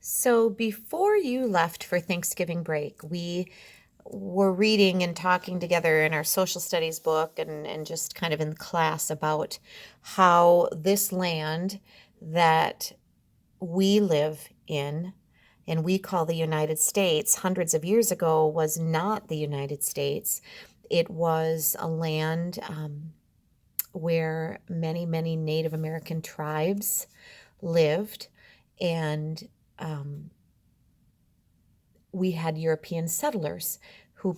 So before you left for Thanksgiving break, we were reading and talking together in our social studies book and just kind of in class about how this land that we live in and we call the United States hundreds of years ago was not the United States. It was a land where many, many Native American tribes lived and um, we had European settlers who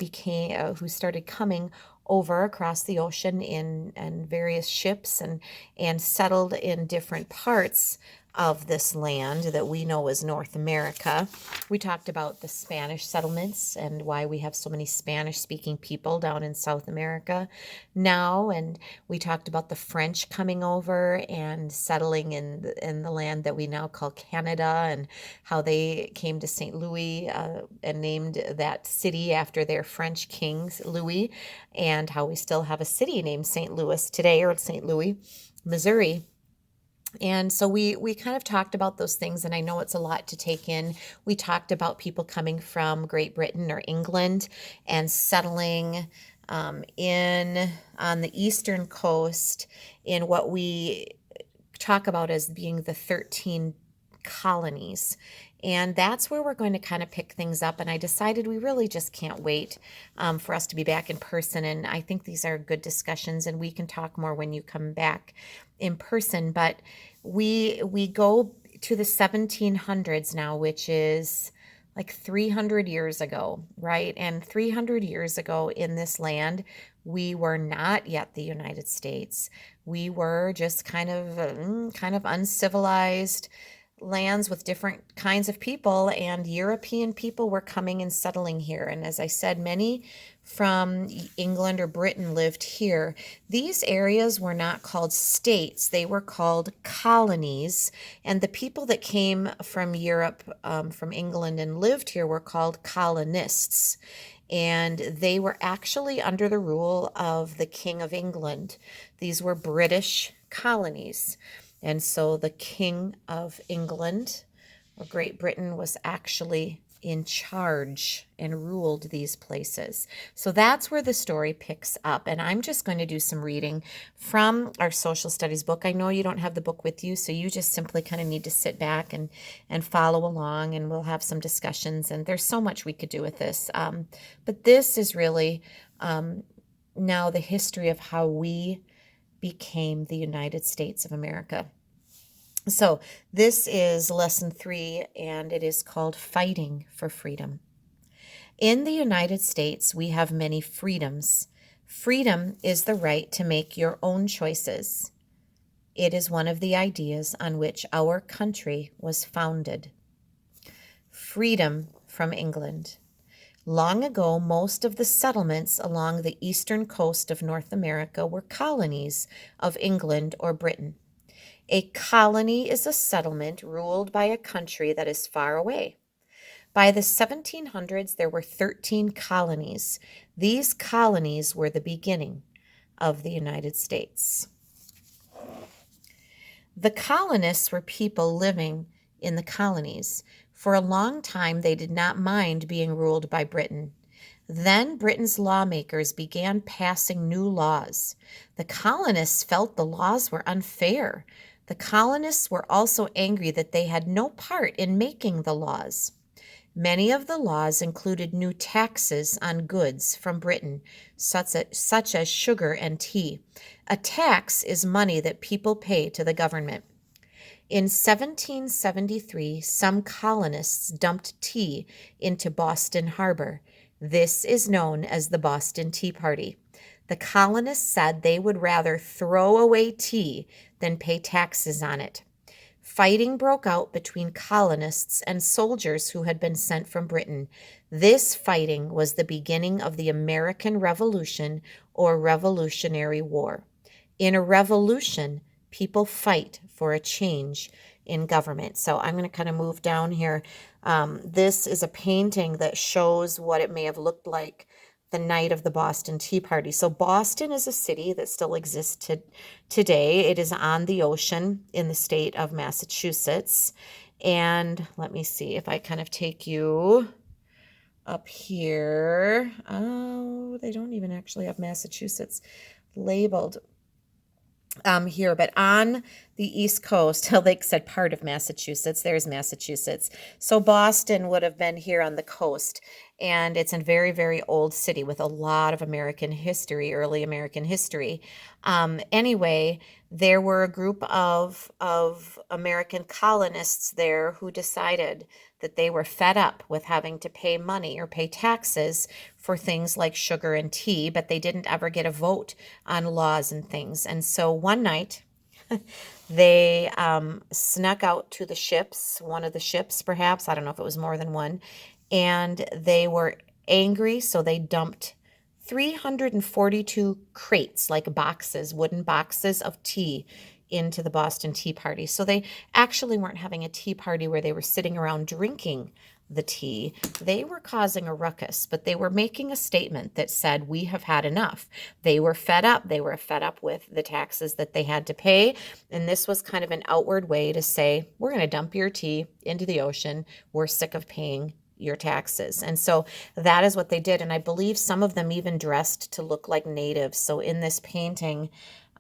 started coming over across the ocean in various ships and settled in different parts of this land that we know as North America. We talked about the Spanish settlements and why we have so many Spanish speaking people down in South America now, and we talked about the French coming over and settling in the land that we now call Canada, and how they came to St. Louis and named that city after their French king, Louis, and how we still have a city named St. Louis today, or St. Louis, Missouri. And so we kind of talked about those things, and I know it's a lot to take in. We talked about people coming from Great Britain or England and settling in on the eastern coast in what we talk about as being the 13 colonies. And that's where we're going to kind of pick things up. And I decided we really just can't wait for us to be back in person. And I think these are good discussions, and we can talk more when you come back in person. But we go to the 1700s now, which is like 300 years ago, right? And 300 years ago in this land, we were not yet the United States. We were just kind of uncivilized lands with different kinds of people, and European people were coming and settling here. And as I said, many from England or Britain lived here. These areas were not called states, they were called colonies. And the people that came from Europe, from England, and lived here were called colonists. And they were actually under the rule of the King of England. These were British colonies. And so the King of England or Great Britain was actually in charge and ruled these places. So that's where the story picks up. And I'm just going to do some reading from our social studies book. I know you don't have the book with you, so you just simply kind of need to sit back and follow along, and we'll have some discussions. And there's so much we could do with this. But this is really now the history of how we became the United States of America. So this is lesson 3, and it is called Fighting for Freedom. In the United States, we have many freedoms. Freedom is the right to make your own choices. It is one of the ideas on which our country was founded. Freedom from England. Long ago, most of the settlements along the eastern coast of North America were colonies of England or Britain. A colony is a settlement ruled by a country that is far away. By the 1700s, there were 13 colonies. These colonies were the beginning of the United States. The colonists were people living in the colonies. For a long time, they did not mind being ruled by Britain. Then Britain's lawmakers began passing new laws. The colonists felt the laws were unfair. The colonists were also angry that they had no part in making the laws. Many of the laws included new taxes on goods from Britain, such as sugar and tea. A tax is money that people pay to the government. In 1773, some colonists dumped tea into Boston Harbor. This is known as the Boston Tea Party. The colonists said they would rather throw away tea than pay taxes on it. Fighting broke out between colonists and soldiers who had been sent from Britain. This fighting was the beginning of the American Revolution or Revolutionary War. In a revolution, people fight for a change in government. So I'm going to kind of move down here. This is a painting that shows what it may have looked like the night of the Boston Tea Party. So Boston is a city that still exists today. It is on the ocean in the state of Massachusetts. And let me see if I kind of take you up here. Oh, they don't even actually have Massachusetts labeled here, but on the East Coast, like I said, part of Massachusetts, there's Massachusetts. So Boston would have been here on the coast, and it's a very, very old city with a lot of American history, early American history. Anyway, there were a group of American colonists there who decided that they were fed up with having to pay money or pay taxes for things like sugar and tea, but they didn't ever get a vote on laws and things. And so one night, they snuck out to the ships, one of the ships perhaps, I don't know if it was more than one, and they were angry, so they dumped 342 crates, like boxes, wooden boxes of tea into the Boston Tea Party. So they actually weren't having a tea party where they were sitting around drinking the tea. They were causing a ruckus, but they were making a statement that said, we have had enough. They were fed up. They were fed up with the taxes that they had to pay. And this was kind of an outward way to say, we're going to dump your tea into the ocean. We're sick of paying your taxes. And so that is what they did. And I believe some of them even dressed to look like natives. So in this painting,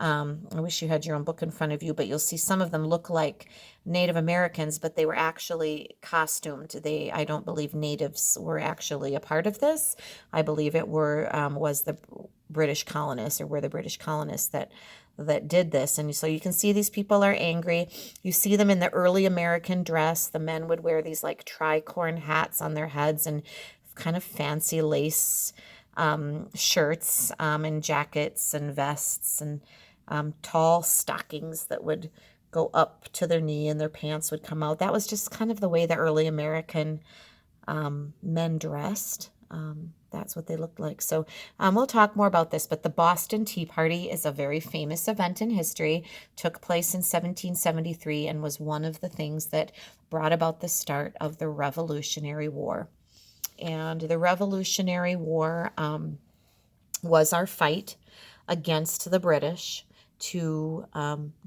I wish you had your own book in front of you, but you'll see some of them look like Native Americans, but they were actually costumed. I don't believe natives were actually a part of this. I believe it was the British colonists, or were the British colonists that did this. And so you can see these people are angry. You see them in the early American dress. The men would wear these like tricorn hats on their heads and kind of fancy lace shirts and jackets and vests and tall stockings that would go up to their knee, and their pants would come out. That was just kind of the way the early American men dressed. That's what they looked like. So we'll talk more about this, but the Boston Tea Party is a very famous event in history, took place in 1773, and was one of the things that brought about the start of the Revolutionary War. And the Revolutionary War was our fight against the British to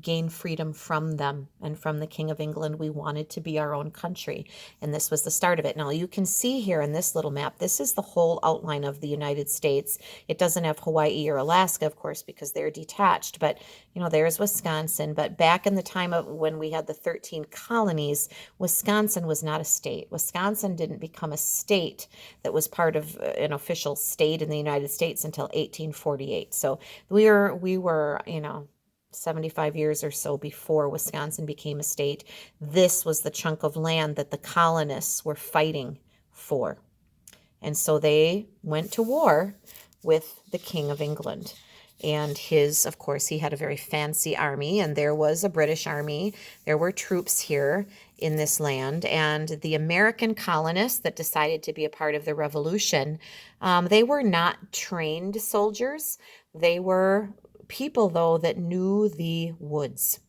gain freedom from them and from the King of England. We wanted to be our own country, and this was the start of it. Now, you can see here in this little map, this is the whole outline of the United States. It doesn't have Hawaii or Alaska, of course, because they're detached, but, there's Wisconsin. But back in the time of when we had the 13 colonies, Wisconsin was not a state. Wisconsin didn't become a state that was part of an official state in the United States until 1848. So we were 75 years or so before Wisconsin became a state. This was the chunk of land that the colonists were fighting for. And so they went to war with the King of England. And of course, he had a very fancy army, and there was a British army. There were troops here in this land. And the American colonists that decided to be a part of the revolution, they were not trained soldiers. They were people, though, that knew the woods.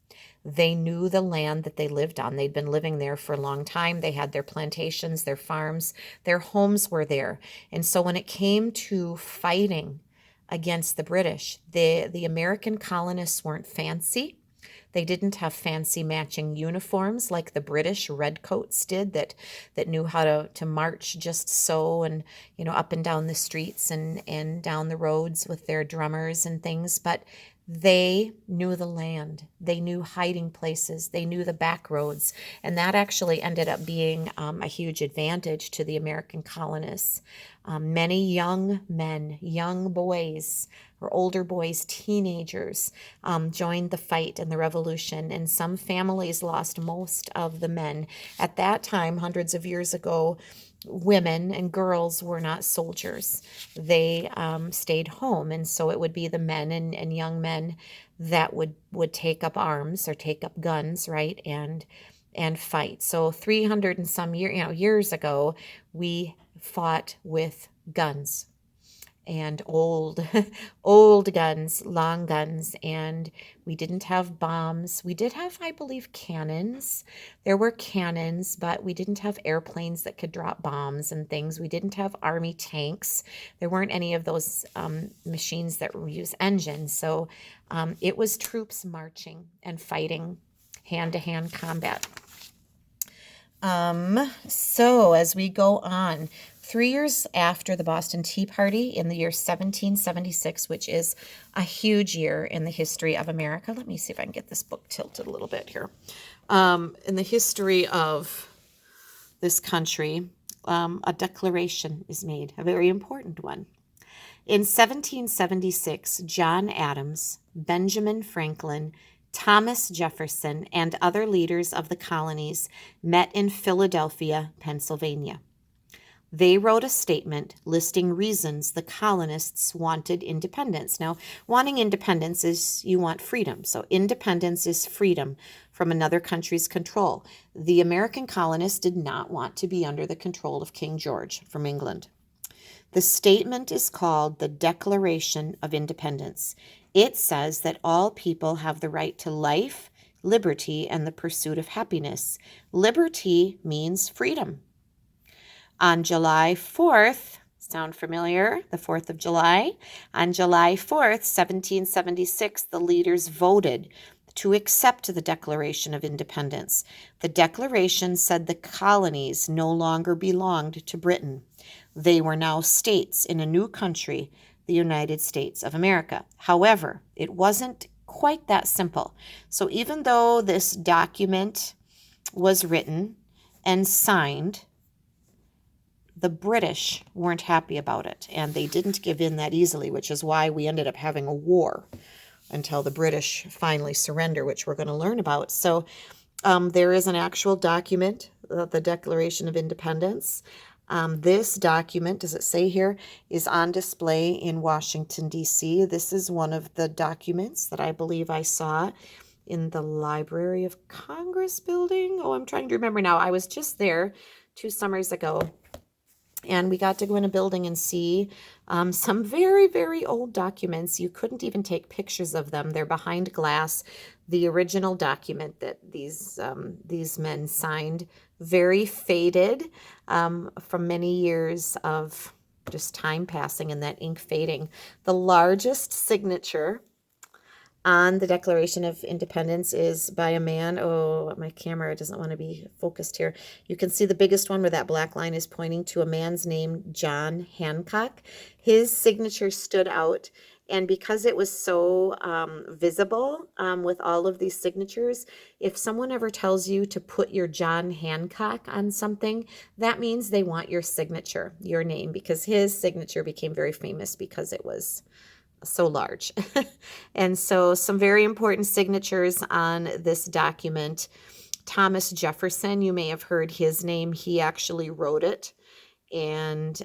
They knew the land that they lived on. They'd been living there for a long time. They had their plantations, their farms, their homes were there. And so when it came to fighting against the British, the American colonists weren't fancy. They didn't have fancy matching uniforms like the British redcoats did that knew how to march just so, and up and down the streets and down the roads with their drummers and things. But they knew the land. They knew hiding places. They knew the back roads. And that actually ended up being a huge advantage to the American colonists. Many young men, young boys, or older boys, teenagers, joined the fight and the revolution. And some families lost most of the men. At that time, hundreds of years ago, women and girls were not soldiers. They stayed home. And so it would be the men and young men that would take up arms or take up guns, right, and fight. So 300 and some years ago, we fought with guns, and old guns, long guns, and we didn't have bombs. We did have, I believe, cannons. There were cannons, but we didn't have airplanes that could drop bombs and things. We didn't have army tanks. There weren't any of those machines that use engines. So it was troops marching and fighting, hand-to-hand combat. So as we go on, 3 years after the Boston Tea Party in the year 1776, which is a huge year in the history of America. Let me see if I can get this book tilted a little bit here. In the history of this country, a declaration is made, a very important one. In 1776, John Adams, Benjamin Franklin, Thomas Jefferson, and other leaders of the colonies met in Philadelphia, Pennsylvania. They wrote a statement listing reasons the colonists wanted independence. Now, wanting independence is you want freedom. So independence is freedom from another country's control. The American colonists did not want to be under the control of King George from England. The statement is called the Declaration of Independence. It says that all people have the right to life, liberty, and the pursuit of happiness. Liberty means freedom. On July 4th, sound familiar? The 4th of July? On July 4th, 1776, the leaders voted to accept the Declaration of Independence. The Declaration said the colonies no longer belonged to Britain. They were now states in a new country, the United States of America. However, it wasn't quite that simple. So even though this document was written and signed, the British weren't happy about it, and they didn't give in that easily, which is why we ended up having a war until the British finally surrender, which we're going to learn about. So there is an actual document, the Declaration of Independence. This document, does it say here, is on display in Washington, D.C. This is one of the documents that I believe I saw in the Library of Congress building. Oh, I'm trying to remember now. I was just there 2 summers ago, and we got to go in a building and see some very, very old documents. You couldn't even take pictures of them. They're behind glass. The original document that these men signed, very faded from many years of just time passing and that ink fading. The largest signature on the Declaration of Independence is by a man. Oh, my camera doesn't want to be focused here. You can see the biggest one where that black line is pointing to a man's name, John Hancock. His signature stood out, and because it was so visible with all of these signatures, if someone ever tells you to put your John Hancock on something, that means they want your signature, your name, because his signature became very famous because it was so large. And so some very important signatures on this document. Thomas Jefferson, you may have heard his name. He actually wrote it. And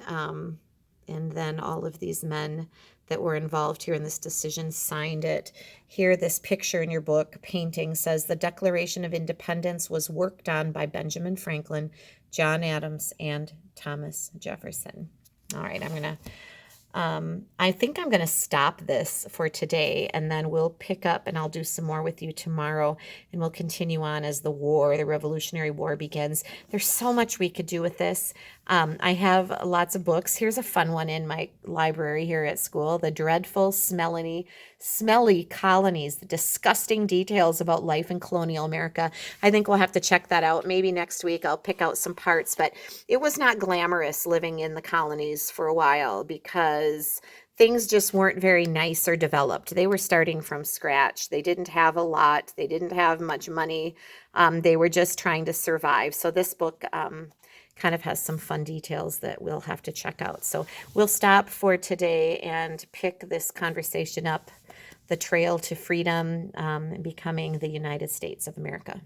then all of these men that were involved here in this decision signed it. Here, this picture in your book, painting, says the Declaration of Independence was worked on by Benjamin Franklin, John Adams, and Thomas Jefferson. All right, I think I'm going to stop this for today, and then we'll pick up and I'll do some more with you tomorrow, and we'll continue on as the Revolutionary War begins. There's so much we could do with this. I have lots of books. Here's a fun one in my library here at school, The Dreadful Smelly Colonies, the disgusting details about life in colonial America. I think we'll have to check that out. Maybe next week I'll pick out some parts, but it was not glamorous living in the colonies for a while because things just weren't very nice or developed. They were starting from scratch. They didn't have a lot. They didn't have much money. They were just trying to survive. So this book kind of has some fun details that we'll have to check out. So we'll stop for today and pick this conversation up, the trail to freedom, becoming the United States of America.